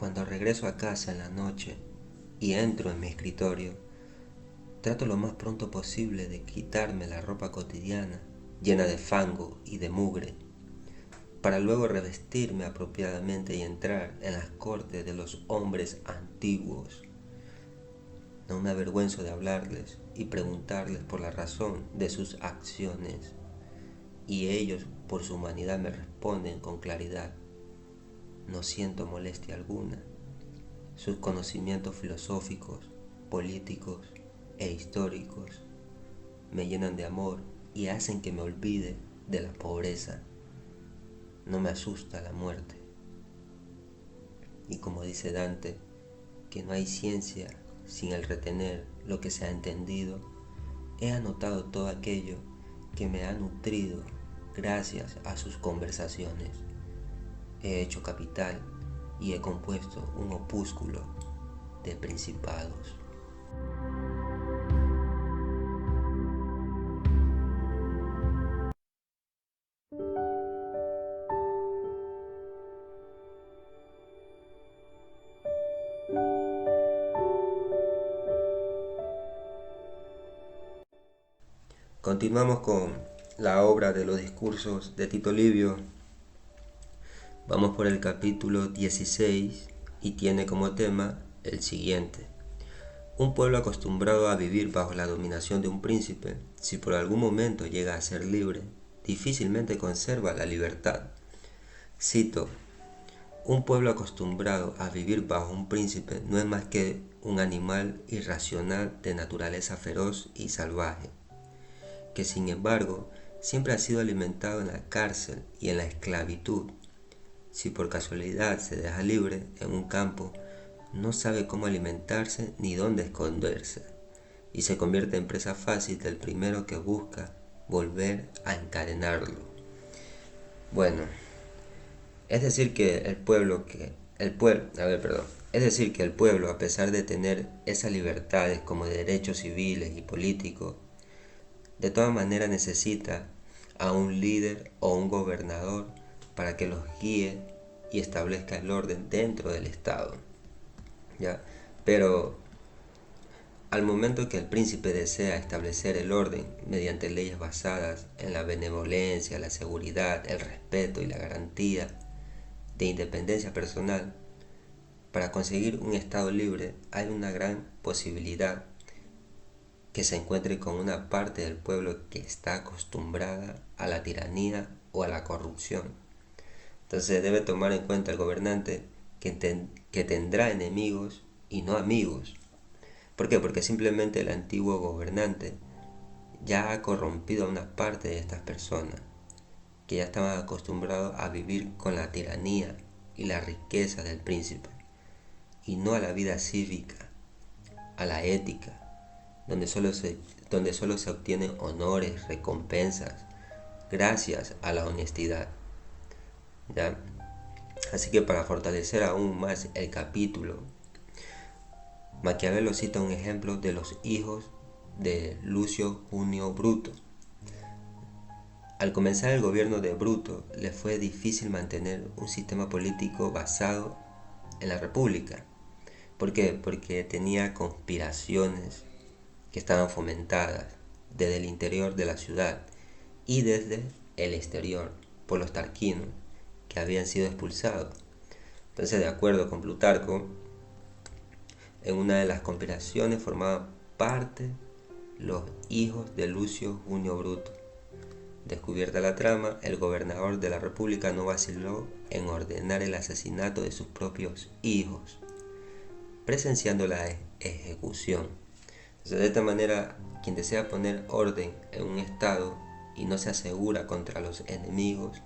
Cuando regreso a casa en la noche y entro en mi escritorio, trato lo más pronto posible de quitarme la ropa cotidiana, llena de fango y de mugre, para luego revestirme apropiadamente y entrar en las cortes de los hombres antiguos. No me avergüenzo de hablarles y preguntarles por la razón de sus acciones, y ellos, por su humanidad, me responden con claridad. No siento molestia alguna. Sus conocimientos filosóficos, políticos e históricos me llenan de amor y hacen que me olvide de la pobreza. No me asusta la muerte. Y como dice Dante, que no hay ciencia sin el retener lo que se ha entendido, he anotado todo aquello que me ha nutrido gracias a sus conversaciones. He hecho capital y he compuesto un opúsculo de principados. Continuamos con la obra de los discursos de Tito Livio. Vamos por el capítulo 16 y tiene como tema el siguiente. Un pueblo acostumbrado a vivir bajo la dominación de un príncipe, si por algún momento llega a ser libre, difícilmente conserva la libertad. Cito, un pueblo acostumbrado a vivir bajo un príncipe no es más que un animal irracional de naturaleza feroz y salvaje, que sin embargo siempre ha sido alimentado en la cárcel y en la esclavitud. Si por casualidad se deja libre en un campo, no sabe cómo alimentarse ni dónde esconderse, y se convierte en presa fácil del primero que busca volver a encadenarlo. Bueno, es decir que el pueblo, a pesar de tener esas libertades como derechos civiles y políticos, de todas maneras necesita a un líder o un gobernador para que los guíe y establezca el orden dentro del Estado. ¿Ya? Pero al momento que el príncipe desea establecer el orden mediante leyes basadas en la benevolencia, la seguridad, el respeto y la garantía de independencia personal, para conseguir un Estado libre hay una gran posibilidad que se encuentre con una parte del pueblo que está acostumbrada a la tiranía o a la corrupción. Entonces debe tomar en cuenta el gobernante que tendrá enemigos y no amigos. ¿Por qué? Porque simplemente el antiguo gobernante ya ha corrompido a una parte de estas personas que ya estaban acostumbrados a vivir con la tiranía y la riqueza del príncipe y no a la vida cívica, a la ética, donde solo se obtienen honores, recompensas, gracias a la honestidad. ¿Ya? Así que para fortalecer aún más el capítulo, Maquiavelo cita un ejemplo de los hijos de Lucio Junio Bruto. Al comenzar el gobierno de Bruto, le fue difícil mantener un sistema político basado en la república. ¿Por qué? Porque tenía conspiraciones que estaban fomentadas desde el interior de la ciudad y desde el exterior por los tarquinos que habían sido expulsados. Entonces, de acuerdo con Plutarco, en una de las conspiraciones formaban parte los hijos de Lucio Junio Bruto. Descubierta la trama, el gobernador de la república no vaciló en ordenar el asesinato de sus propios hijos, presenciando la ejecución. Entonces, de esta manera, quien desea poner orden en un estado y no se asegura contra los enemigos,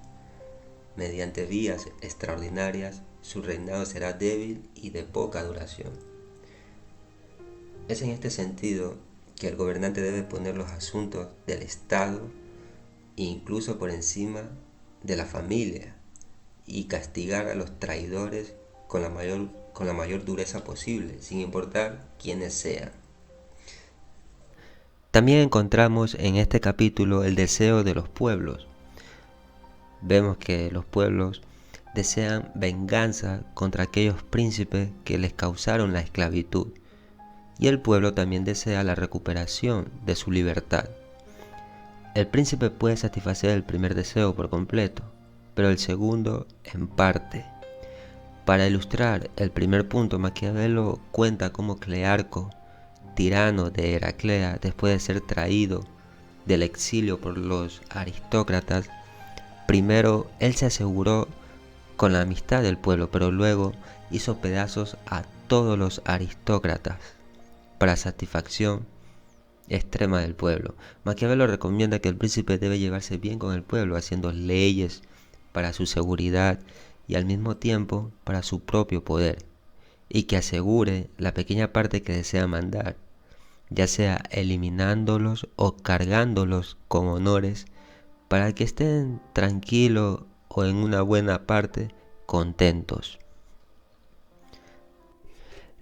mediante vías extraordinarias, su reinado será débil y de poca duración. Es en este sentido que el gobernante debe poner los asuntos del Estado incluso por encima de la familia y castigar a los traidores con la mayor dureza posible, sin importar quiénes sean. También encontramos en este capítulo el deseo de los pueblos. Vemos que los pueblos desean venganza contra aquellos príncipes que les causaron la esclavitud, y el pueblo también desea la recuperación de su libertad. El príncipe puede satisfacer el primer deseo por completo, pero el segundo en parte. Para ilustrar el primer punto, Maquiavelo cuenta cómo Clearco, tirano de Heraclea, después de ser traído del exilio por los aristócratas, primero él se aseguró con la amistad del pueblo, pero luego hizo pedazos a todos los aristócratas para satisfacción extrema del pueblo. Maquiavelo recomienda que el príncipe debe llevarse bien con el pueblo, haciendo leyes para su seguridad y al mismo tiempo para su propio poder, y que asegure la pequeña parte que desea mandar, ya sea eliminándolos o cargándolos con honores, para que estén tranquilos o en una buena parte contentos.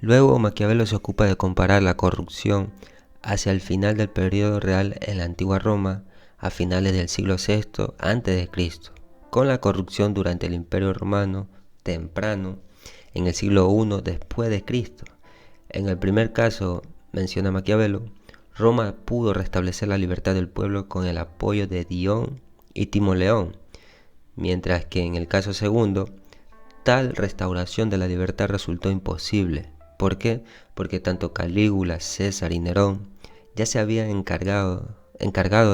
Luego Maquiavelo se ocupa de comparar la corrupción hacia el final del periodo real en la antigua Roma, a finales del siglo VI a.C., con la corrupción durante el Imperio Romano temprano, en el siglo I después de Cristo. En el primer caso, menciona Maquiavelo, Roma pudo restablecer la libertad del pueblo con el apoyo de Dion y Timoleón, mientras que en el caso segundo, tal restauración de la libertad resultó imposible. ¿Por qué? Porque tanto Calígula, César y Nerón ya se habían encargado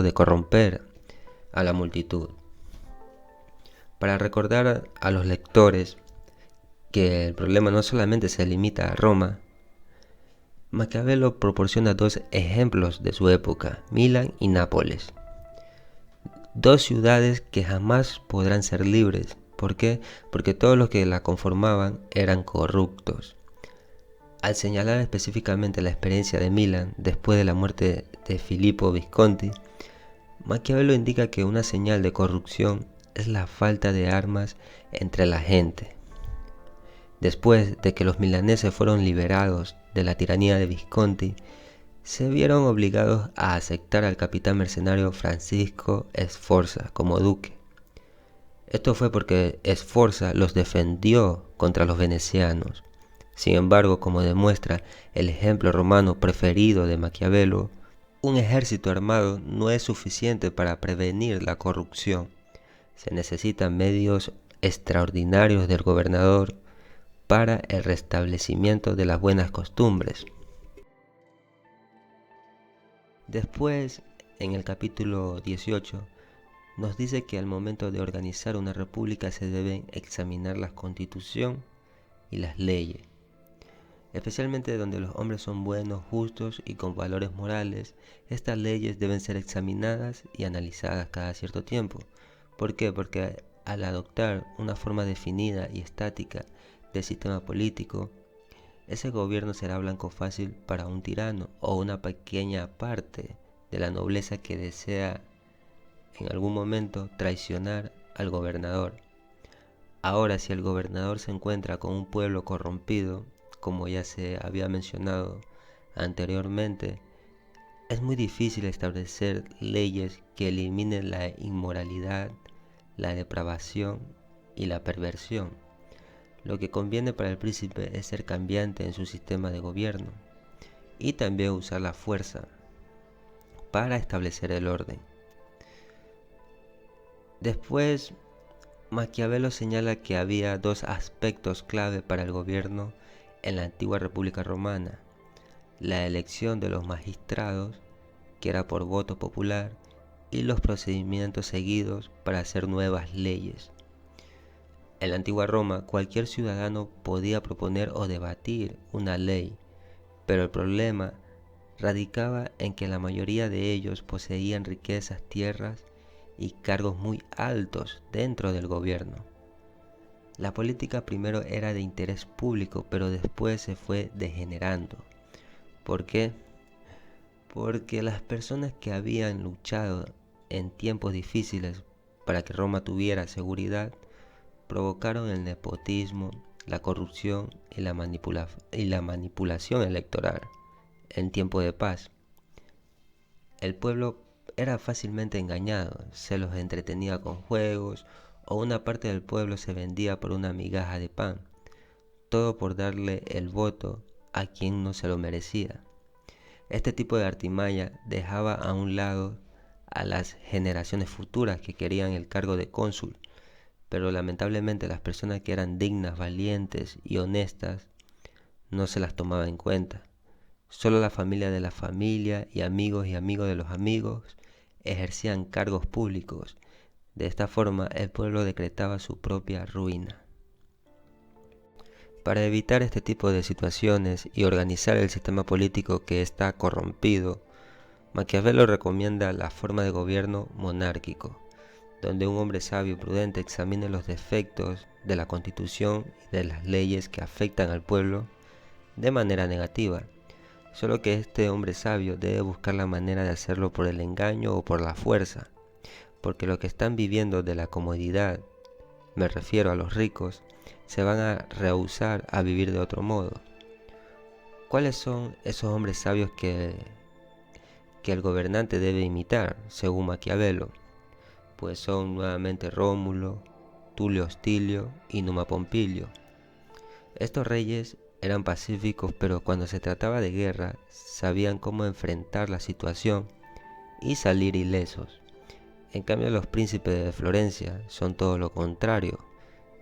de corromper a la multitud. Para recordar a los lectores que el problema no solamente se limita a Roma, Maquiavelo proporciona dos ejemplos de su época, Milán y Nápoles. Dos ciudades que jamás podrán ser libres. ¿Por qué? Porque todos los que la conformaban eran corruptos. Al señalar específicamente la experiencia de Milán después de la muerte de Filippo Visconti, Maquiavelo indica que una señal de corrupción es la falta de armas entre la gente. Después de que los milaneses fueron liberados de la tiranía de Visconti, se vieron obligados a aceptar al capitán mercenario Francisco Sforza como duque. Esto fue porque Sforza los defendió contra los venecianos. Sin embargo, como demuestra el ejemplo romano preferido de Maquiavelo, un ejército armado no es suficiente para prevenir la corrupción. Se necesitan medios extraordinarios del gobernador para el restablecimiento de las buenas costumbres. Después, en el capítulo 18, nos dice que al momento de organizar una república se deben examinar la constitución y las leyes. Especialmente donde los hombres son buenos, justos y con valores morales, estas leyes deben ser examinadas y analizadas cada cierto tiempo. ¿Por qué? Porque al adoptar una forma definida y estática del sistema político, ese gobierno será blanco fácil para un tirano o una pequeña parte de la nobleza que desea en algún momento traicionar al gobernador. Ahora, si el gobernador se encuentra con un pueblo corrompido, como ya se había mencionado anteriormente, es muy difícil establecer leyes que eliminen la inmoralidad, la depravación y la perversión. Lo que conviene para el príncipe es ser cambiante en su sistema de gobierno y también usar la fuerza para establecer el orden. Después, Maquiavelo señala que había dos aspectos clave para el gobierno en la antigua República Romana: la elección de los magistrados, que era por voto popular, y los procedimientos seguidos para hacer nuevas leyes. En la antigua Roma, cualquier ciudadano podía proponer o debatir una ley, pero el problema radicaba en que la mayoría de ellos poseían riquezas, tierras y cargos muy altos dentro del gobierno. La política primero era de interés público, pero después se fue degenerando. ¿Por qué? Porque las personas que habían luchado en tiempos difíciles para que Roma tuviera seguridad provocaron el nepotismo, la corrupción y la manipulación electoral en tiempo de paz. El pueblo era fácilmente engañado, se los entretenía con juegos o una parte del pueblo se vendía por una migaja de pan, todo por darle el voto a quien no se lo merecía. Este tipo de artimaña dejaba a un lado a las generaciones futuras que querían el cargo de cónsul, pero lamentablemente las personas que eran dignas, valientes y honestas no se las tomaba en cuenta. Solo la familia de la familia y amigos de los amigos ejercían cargos públicos. De esta forma el pueblo decretaba su propia ruina. Para evitar este tipo de situaciones y organizar el sistema político que está corrompido, Maquiavelo recomienda la forma de gobierno monárquico, donde un hombre sabio y prudente examine los defectos de la Constitución y de las leyes que afectan al pueblo de manera negativa. Solo que este hombre sabio debe buscar la manera de hacerlo por el engaño o por la fuerza, porque los que están viviendo de la comodidad, me refiero a los ricos, se van a rehusar a vivir de otro modo. ¿Cuáles son esos hombres sabios que el gobernante debe imitar, según Maquiavelo? Pues son nuevamente Rómulo, Tulio Hostilio y Numa Pompilio. Estos reyes eran pacíficos, pero cuando se trataba de guerra, sabían cómo enfrentar la situación y salir ilesos. En cambio, los príncipes de Florencia son todo lo contrario,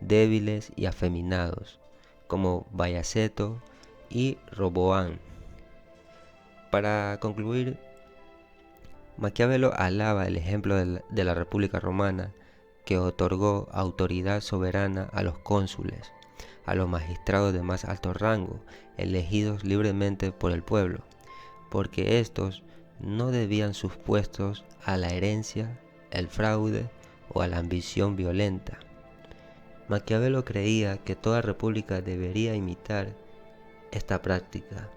débiles y afeminados, como Bayaceto y Roboán. Para concluir, Maquiavelo alaba el ejemplo de la República Romana, que otorgó autoridad soberana a los cónsules, a los magistrados de más alto rango, elegidos libremente por el pueblo, porque éstos no debían sus puestos a la herencia, el fraude o a la ambición violenta. Maquiavelo creía que toda república debería imitar esta práctica.